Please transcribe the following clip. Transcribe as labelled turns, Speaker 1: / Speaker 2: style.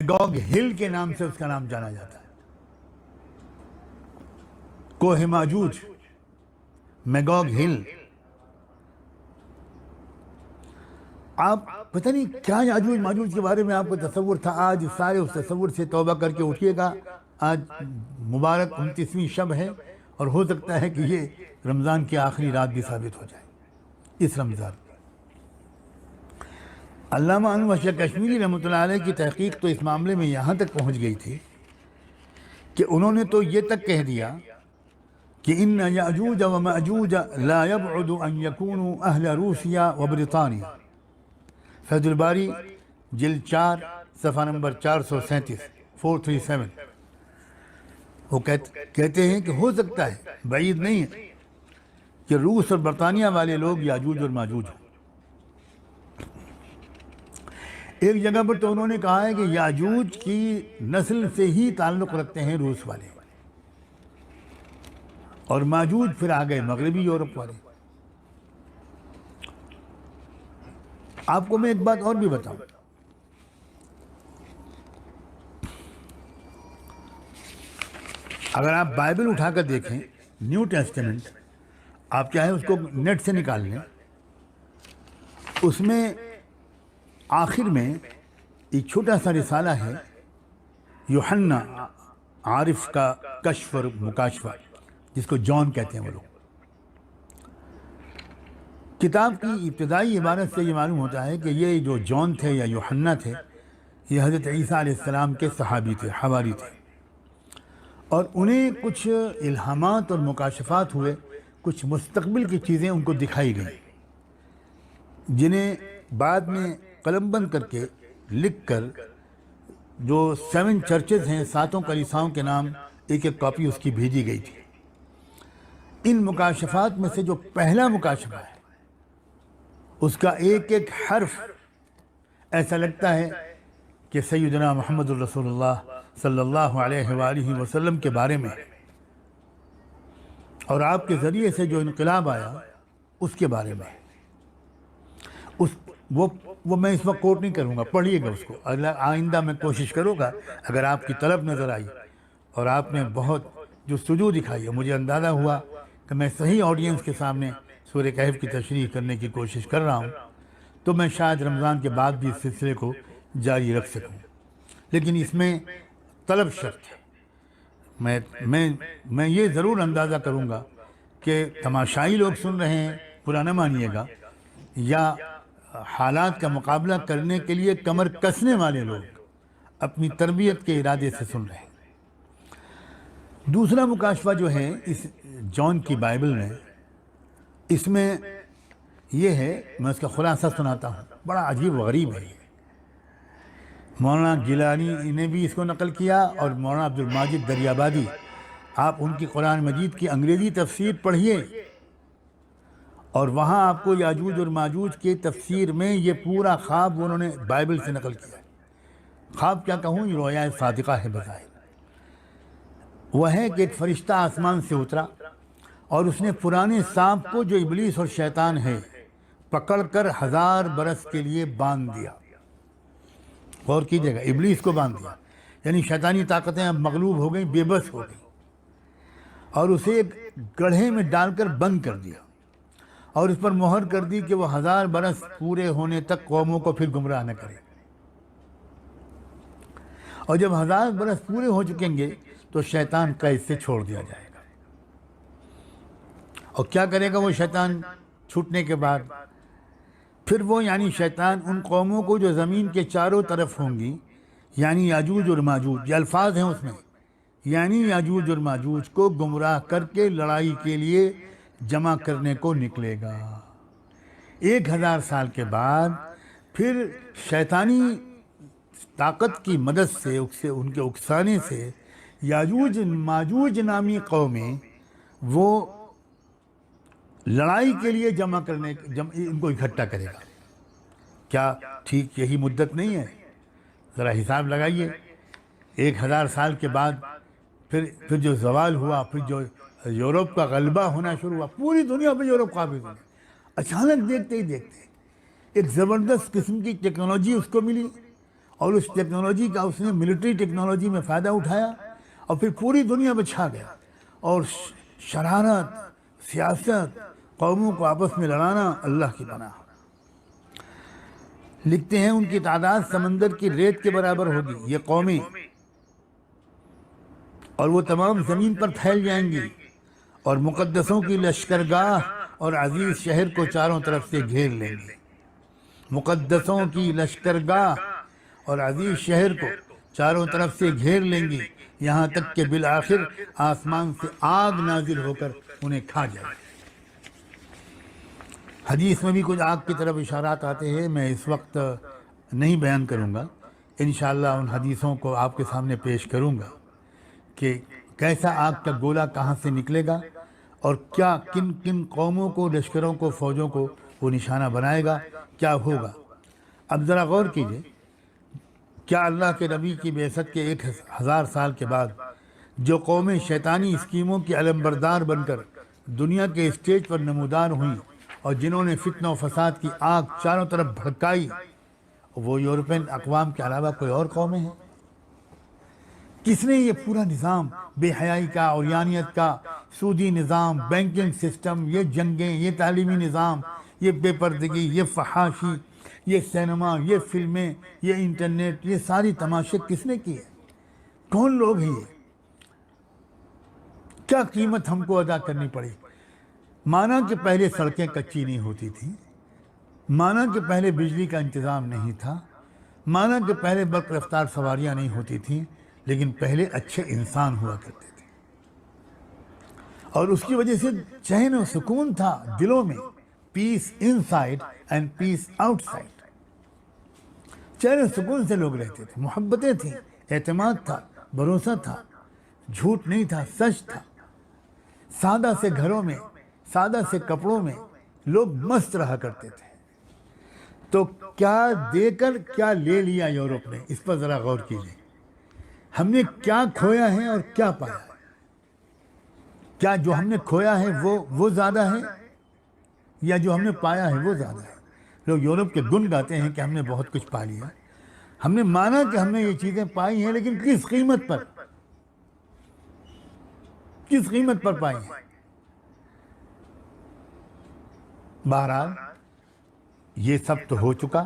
Speaker 1: Magog ہل کے نام سے اس کا نام جانا جاتا ہے، کوہ ماجوج، میگوگ ہل۔ آپ پتہ نہیں کیا یاجوج ماجوج کے بارے میں آپ کو تصور تھا، آج سارے اس تصور سے توبہ کر کے اٹھیے گا۔ آج مبارک 29ویں شب ہے، اور ہو سکتا ہے کہ یہ رمضان کی آخری رات بھی ثابت ہو جائے اس رمضان۔ علامہ انور شاہ کشمیری رحمۃ اللہ علیہ کی تحقیق تو اس معاملے میں یہاں تک پہنچ گئی تھی کہ انہوں نے تو یہ تک کہہ دیا کہ ان یاجوج و ماجوج لا یبعد ان یکونوا اہل روسیہ و برطانیہ، فیض الباری جلد 4 صفحہ نمبر 437 وہ کہتے ہیں کہ ہو سکتا ہے، بعید نہیں ہے کہ روس اور برطانیہ والے لوگ یاجوج اور ماجوج ہوں۔ ایک جگہ پر تو انہوں نے کہا ہے کہ یاجوج کی نسل سے ہی تعلق رکھتے ہیں روس والے، اور ماجوج پھر آ گئے مغربی یورپ والے۔ آپ کو میں ایک بات اور بھی بتاؤں، اگر آپ بائبل اٹھا کر دیکھیں، نیو ٹیسٹمنٹ، آپ چاہے اس کو نیٹ سے نکال لیں، اس میں آخر میں ایک چھوٹا سا رسالہ ہے، یوحنا عارف کا کشف اور مکاشفہ، جس کو جان کہتے ہیں وہ لوگ۔ کتاب کی ابتدائی عبارت سے یہ معلوم ہوتا ہے کہ یہ جو جان تھے یا یوحنا تھے، یہ حضرت عیسیٰ علیہ السلام کے صحابی تھے، حواری تھے، اور انہیں کچھ الہامات اور مکاشفات ہوئے، کچھ مستقبل کی چیزیں ان کو دکھائی گئیں، جنہیں بعد میں قلم بند کر کے لکھ کر جو 7 چرچز ہیں، 7 کلیساؤں کے نام ایک ایک کاپی اس کی بھیجی گئی تھی۔ ان مکاشفات میں سے جو پہلا مکاشفہ ہے، اس کا ایک ایک حرف ایسا لگتا ہے کہ سیدنا محمد الرسول اللہ صلی اللہ علیہ وآلہ وسلم کے بارے میں، اور آپ کے ذریعے سے جو انقلاب آیا اس کے بارے میں۔ وہ میں اس وقت کوٹ نہیں کروں گا، پڑھیے گا اس کو، آئندہ میں کوشش کروں گا اگر آپ کی طلب نظر آئی اور آپ نے بہت جستجو دکھائی اور مجھے اندازہ ہوا کہ میں صحیح آڈینس کے سامنے سورہ کہف کی تشریح کرنے کی کوشش کر رہا ہوں، تو میں شاید رمضان کے بعد بھی اس سلسلے کو جاری رکھ سکوں، لیکن اس میں طلب شرط ہے۔ میں یہ ضرور اندازہ کروں گا کہ تماشائی لوگ سن رہے ہیں، برا نہ مانیے گا، یا حالات کا مقابلہ کرنے کے لیے کمر کسنے والے لوگ اپنی تربیت کے ارادے سے سن رہے ہیں۔ دوسرا مکاشفہ جو ہے اس جان کی بائبل میں، اس میں یہ ہے، میں اس کا خلاصہ سناتا ہوں، بڑا عجیب و غریب ہے۔ مولانا گیلانی نے بھی اس کو نقل کیا، اور مولانا عبد الماجد دریابادی، آپ ان کی قرآن مجید کی انگریزی تفسیر پڑھیے، اور وہاں آپ کو یاجوج اور ماجوج کی تفسیر میں یہ پورا خواب انہوں نے بائبل سے نقل کیا ہے۔ خواب کیا کہوں، یہ رویا صادقہ ہے بظاہر۔ وہ ہے کہ ایک فرشتہ آسمان سے اترا، اور اس نے پرانے سانپ کو جو ابلیس اور شیطان ہے پکڑ کر 1000 برس کے لیے باندھ دیا۔ غور کیجیے گا، ابلیس کو باندھ دیا، یعنی شیطانی طاقتیں اب مغلوب ہو گئیں، بے بس ہو گئیں، اور اسے ایک گڑھے میں ڈال کر بند کر دیا، اور اس پر مہر کر دی کہ وہ 1000 برس پورے ہونے تک قوموں کو پھر گمراہ نہ کرے، اور جب 1000 برس پورے ہو چکیں گے تو شیطان قید سے چھوڑ دیا جائے گا۔ اور کیا کرے گا وہ شیطان چھوٹنے کے بعد؟ پھر وہ یعنی شیطان ان قوموں کو جو زمین کے چاروں طرف ہوں گی، یعنی یاجوج اور ماجوج، یہ الفاظ ہیں اس میں، یعنی یاجوج اور ماجوج کو گمراہ کر کے لڑائی کے لیے جمع کرنے کو نکلے گا۔ 1000 سال کے بعد پھر شیطانی طاقت کی مدد سے ان کے اکسانے سے یاجوج ماجوج نامی قومیں وہ لڑائی کے لیے ان کو اکٹھا کرے گا۔ کیا ٹھیک یہی مدت نہیں ہے؟ ذرا حساب لگائیے، 1000 سال کے بعد پھر جو زوال ہوا، پھر جو یورپ کا غلبہ ہونا شروع ہوا، پوری دنیا پہ یورپ قابض ہونا، اچانک دیکھتے ہی دیکھتے ایک زبردست قسم کی ٹیکنالوجی اس کو ملی، اور اس ٹیکنالوجی کا اس نے ملٹری ٹیکنالوجی میں فائدہ اٹھایا اور پھر پوری دنیا میں چھا گیا، اور شرارت، سیاست، قوموں کو آپس میں لڑانا اللہ کی پناہ۔ لکھتے ہیں ان کی تعداد سمندر کی ریت کے برابر ہوگی یہ قومیں، اور وہ تمام زمین پر پھیل جائیں گی، اور مقدسوں کی لشکرگاہ اور عزیز شہر کو چاروں طرف سے گھیر لیں گے۔ مقدسوں کی لشکرگاہ اور عزیز شہر کو چاروں طرف سے گھیر لیں گی، یہاں تک کہ بالآخر آسمان سے آگ نازل ہو کر انہیں کھا جائے۔ حدیث میں بھی کچھ آگ کی طرف اشارات آتے ہیں، میں اس وقت نہیں بیان کروں گا، انشاءاللہ ان حدیثوں کو آپ کے سامنے پیش کروں گا کہ کیسا آگ کا گولہ کہاں سے نکلے گا، اور کیا کن کن قوموں کو، لشکروں کو، فوجوں کو وہ نشانہ بنائے گا، کیا ہوگا۔ اب ذرا غور کیجئے، کیا اللہ کے نبی کی بعثت کے 1000 سال کے بعد جو قومیں شیطانی اسکیموں کی علمبردار بن کر دنیا کے اسٹیج پر نمودار ہوئیں اور جنہوں نے فتنہ و فساد کی آگ چاروں طرف بھڑکائی، وہ یورپین اقوام کے علاوہ کوئی اور قومیں ہیں؟ کس نے یہ پورا نظام بے حیائی کا، عریانیت کا، سودی نظام، بینکنگ سسٹم، یہ جنگیں، یہ تعلیمی نظام، یہ بے پردگی، یہ فحاشی، یہ سینما، یہ فلمیں، یہ انٹرنیٹ، یہ ساری تماشے کس نے کیے؟ کون لوگ ہیں یہ؟ کیا قیمت ہم کو ادا کرنی پڑی؟ مانا کہ پہلے سڑکیں کچی نہیں ہوتی تھیں، مانا کہ پہلے بجلی کا انتظام نہیں تھا، مانا کہ پہلے برق رفتار سواریاں نہیں ہوتی تھیں، لیکن پہلے اچھے انسان ہوا کرتے تھے، اور اس کی وجہ سے چین و سکون تھا دلوں میں، peace inside and peace outside. چین و سکون سے لوگ رہتے تھے، محبتیں تھیں، اعتماد تھا، بھروسہ تھا، جھوٹ نہیں تھا، سچ تھا۔ سادہ سے گھروں میں، سادہ سے کپڑوں میں لوگ مست رہا کرتے تھے۔ تو کیا دے کر کیا لے لیا یورپ نے، اس پر ذرا غور کیجیے۔ ہم نے کیا کھویا ہے اور کیا پایا ہے؟ کیا جو ہم نے کھویا ہے وہ زیادہ ہے، یا جو ہم نے پایا ہے وہ زیادہ ہے؟ لوگ یورپ کے گن گاتے ہیں کہ ہم نے بہت کچھ پا لیا، ہم نے مانا کہ ہم نے یہ چیزیں پائی ہیں، لیکن کس قیمت پر، کس قیمت پر پائی ہیں؟ بہرحال یہ سب تو ہو چکا،